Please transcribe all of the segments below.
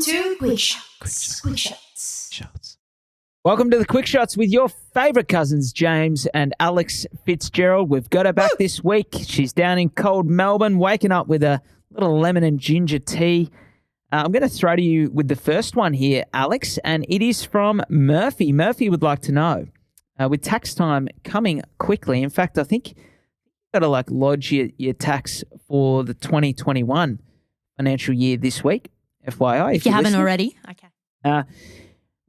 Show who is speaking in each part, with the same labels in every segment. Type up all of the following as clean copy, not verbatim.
Speaker 1: to Quickshots.
Speaker 2: Welcome to the Quick Shots with your favourite cousins, James and Alex Fitzgerald. We've got her back this week. She's down in cold Melbourne, waking up with a little lemon and ginger tea. I'm going to throw to you with the first one here, Alex, and it is from Murphy. Murphy would like to know, with tax time coming quickly, in fact, I think you've got to lodge your tax for the 2021 financial year this week, FYI.
Speaker 1: If you haven't already. Okay.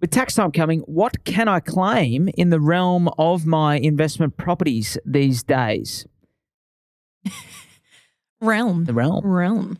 Speaker 2: With tax time coming, what can I claim in the realm of my investment properties these days?
Speaker 1: Realm.
Speaker 2: The realm.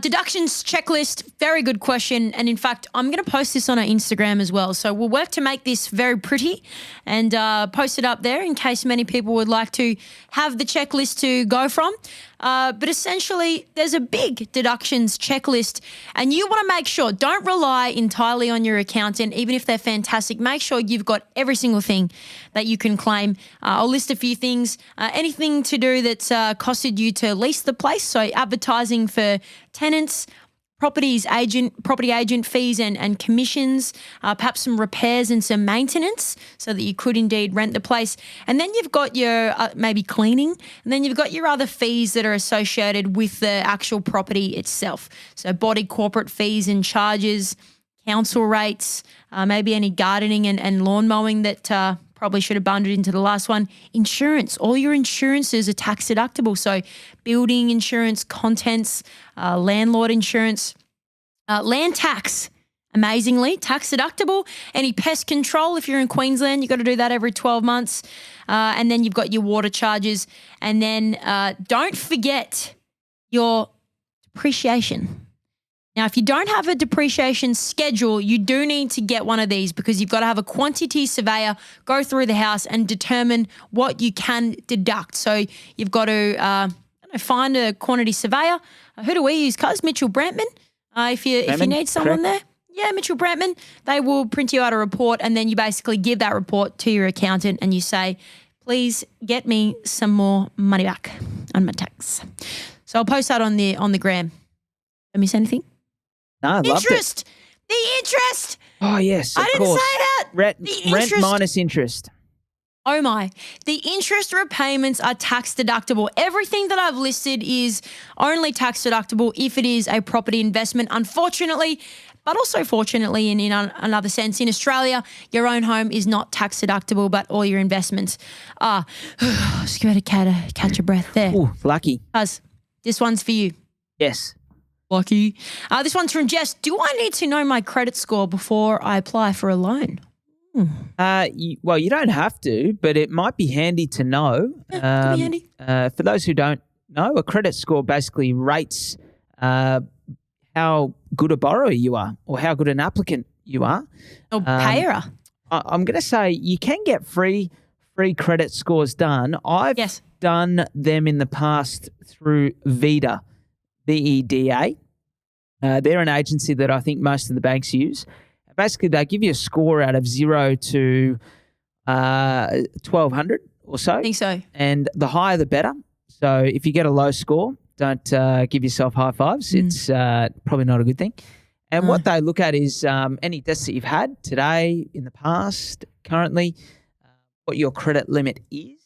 Speaker 1: Deductions checklist. Very good question. And in fact, I'm going to post this on our Instagram as well. So we'll work to make this very pretty and post it up there in case many people would like to have the checklist to go from. But essentially, there's a big deductions checklist and you want to make sure, don't rely entirely on your accountant, even if they're fantastic. Make sure you've got every single thing that you can claim. I'll list a few things. Anything to do that's costed you to lease the place, so advertising for tenants, property agent fees and commissions, perhaps some repairs and some maintenance so that you could indeed rent the place. And then you've got your maybe cleaning, and then you've got your other fees that are associated with the actual property itself. So body corporate fees and charges, council rates, maybe any gardening and lawn mowing that probably should have bundled into the last one. Insurance. All your insurances are tax deductible. So building insurance, contents, landlord insurance, land tax, amazingly, tax deductible. Any pest control, if you're in Queensland, you've got to do that every 12 months. And then you've got your water charges. And then don't forget your depreciation. Now, if you don't have a depreciation schedule, you do need to get one of these because you've got to have a quantity surveyor go through the house and determine what you can deduct. So you've got to find a quantity surveyor. Who do we use, cuz? Mitchell Brantman. If you need someone there. Yeah, Mitchell Brantman. They will print you out a report and then you basically give that report to your accountant and you say, please get me some more money back on my tax. So I'll post that on the gram. Did I miss anything?
Speaker 2: No, I loved
Speaker 1: interest. The interest.
Speaker 2: Oh, yes, of
Speaker 1: I didn't
Speaker 2: course.
Speaker 1: say that.
Speaker 2: Rent minus interest.
Speaker 1: Oh, my. The interest repayments are tax deductible. Everything that I've listed is only tax deductible if it is a property investment, unfortunately, but also fortunately in another sense. In Australia, your own home is not tax deductible, but all your investments are. Just give it a catch a breath there.
Speaker 2: Ooh, lucky.
Speaker 1: Cuz, this one's for you.
Speaker 2: Yes.
Speaker 1: Lucky. This one's from Jess. Do I need to know my credit score before I apply for a loan?
Speaker 2: Well, you don't have to, but it might be handy to know.
Speaker 1: Could be handy.
Speaker 2: For those who don't know, a credit score basically rates how good a borrower you are or how good an applicant you are.
Speaker 1: Or payer.
Speaker 2: I'm going to say you can get free credit scores done. I've done them in the past through VEDA, VEDA. They're an agency that I think most of the banks use. Basically, they give you a score out of 0 to 1,200 or so.
Speaker 1: I think so.
Speaker 2: And the higher, the better. So if you get a low score, don't give yourself high fives. It's probably not a good thing. And what they look at is any debts that you've had today, in the past, currently, what your credit limit is,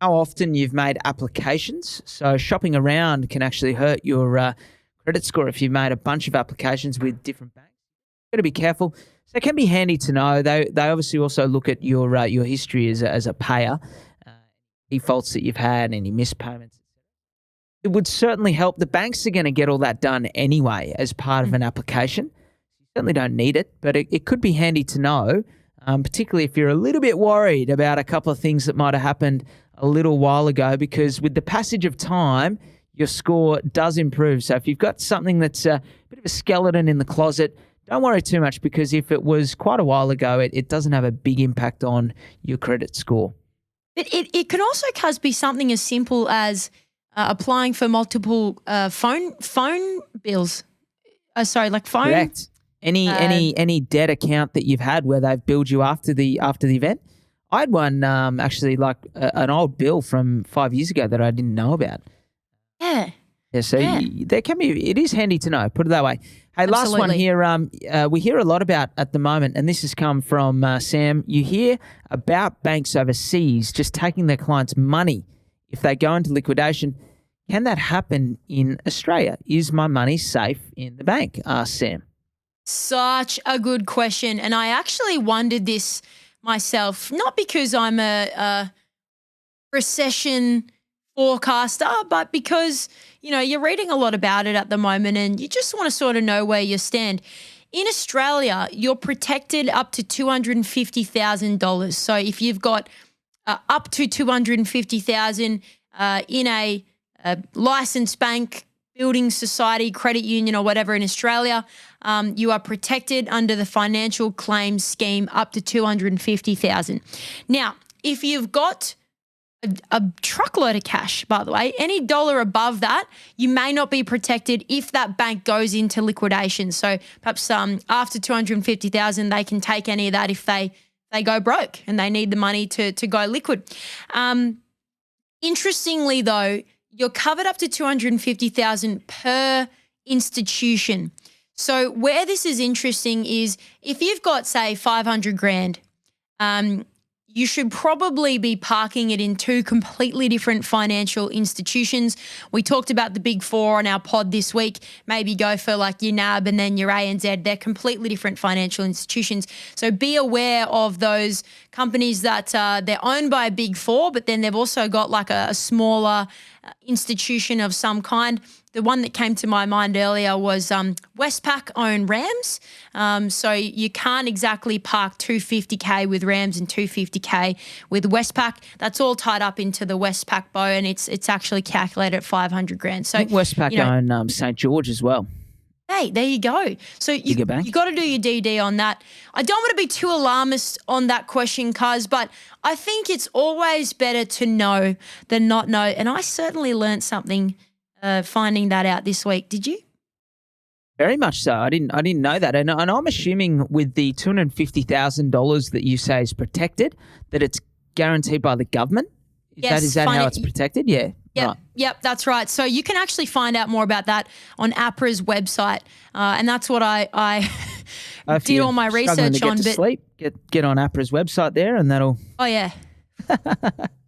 Speaker 2: how often you've made applications. So shopping around can actually hurt your credit score if you've made a bunch of applications with different banks. Got to be careful. So it can be handy to know. They obviously also look at your history as a payer, defaults that you've had, any missed payments. It would certainly help. The banks are going to get all that done anyway as part of an application. You certainly don't need it, but it could be handy to know, particularly if you're a little bit worried about a couple of things that might have happened a little while ago, because with the passage of time, your score does improve. So if you've got something that's a bit of a skeleton in the closet, don't worry too much, because if it was quite a while ago, it doesn't have a big impact on your credit score.
Speaker 1: But it can also, Cuz, be something as simple as applying for multiple phone bills. Like phone.
Speaker 2: Correct. Any debt account that you've had where they've billed you after the event. I had one actually, like an old bill from 5 years ago that I didn't know about.
Speaker 1: Yeah.
Speaker 2: Yeah, so it is handy to know, put it that way. Hey, last one here. We hear a lot about at the moment, and this has come from Sam. You hear about banks overseas just taking their clients' money if they go into liquidation. Can that happen in Australia? Is my money safe in the bank? Asked Sam.
Speaker 1: Such a good question. And I actually wondered this myself, not because I'm a recession forecaster, but because, you're reading a lot about it at the moment and you just want to sort of know where you stand. In Australia, you're protected up to $250,000. So if you've got up to $250,000 in a licensed bank, building society, credit union or whatever in Australia, you are protected under the financial claims scheme up to $250,000. Now, if you've got a truckload of cash, by the way, any dollar above that, you may not be protected if that bank goes into liquidation. So perhaps after $250,000, they can take any of that if they go broke and they need the money to go liquid. Interestingly, though, you're covered up to $250,000 per institution. So where this is interesting is if you've got, say, $500,000, you should probably be parking it in two completely different financial institutions. We talked about the big four on our pod this week. Maybe go for like your NAB and then your ANZ. They're completely different financial institutions. So be aware of those companies that they're owned by a big four, but then they've also got like a smaller institution of some kind. The one that came to my mind earlier was Westpac own Rams. So you can't exactly park $250K with Rams and $250K with Westpac. That's all tied up into the Westpac bow, and it's actually calculated at $500,000. So
Speaker 2: I think Westpac own St. George as well.
Speaker 1: Hey, there you go. So you got to do your DD on that. I don't want to be too alarmist on that question, Cuz, but I think it's always better to know than not know. And I certainly learned something finding that out this week. Did you?
Speaker 2: Very much so. I didn't know that, and I'm assuming with the $250,000 that you say is protected, that it's guaranteed by the government. Is that how it's protected? Yeah.
Speaker 1: Yep,
Speaker 2: right.
Speaker 1: Yep, that's right. So you can actually find out more about that on APRA's website, and that's what I did all my research on.
Speaker 2: To sleep, get on APRA's website there, and that'll.
Speaker 1: Oh yeah.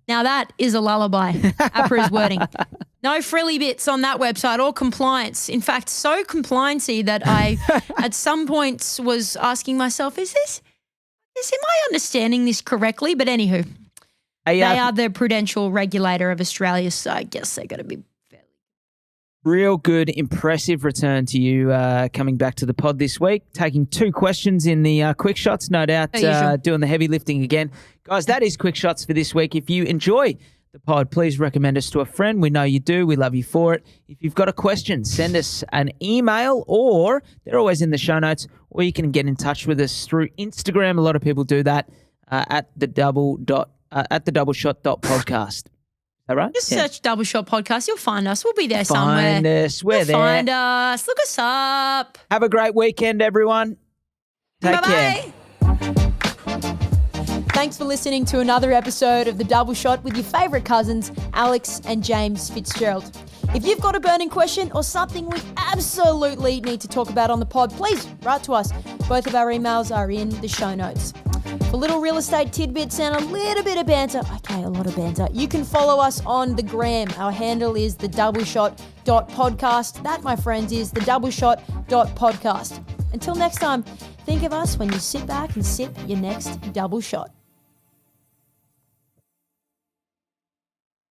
Speaker 1: Now that is a lullaby. APRA's wording. No frilly bits on that website, all compliance. In fact, so compliancy that I at some points was asking myself, am I understanding this correctly? But anywho, they are the prudential regulator of Australia, so I guess they're going to be fairly.
Speaker 2: Real good, impressive return to you coming back to the pod this week, taking 2 questions in the quick shots, no doubt, doing the heavy lifting again. Guys, that is quick shots for this week. If you enjoy the pod, please recommend us to a friend. We know you do. We love you for it. If you've got a question, send us an email, or they're always in the show notes, or you can get in touch with us through Instagram. A lot of people do that at the doubleshot.podcast. Is that right?
Speaker 1: Just search Double Shot Podcast. You'll find us. We'll be there somewhere.
Speaker 2: Find us. We're there.
Speaker 1: Find us. Look us up.
Speaker 2: Have a great weekend, everyone. Take care.
Speaker 1: Thanks for listening to another episode of The Double Shot with your favourite cousins, Alex and James Fitzgerald. If you've got a burning question or something we absolutely need to talk about on the pod, please write to us. Both of our emails are in the show notes. For little real estate tidbits and a little bit of banter, a lot of banter, you can follow us on the gram. Our handle is thedoubleshot.podcast. That, my friends, is thedoubleshot.podcast. Until next time, think of us when you sit back and sip your next double shot.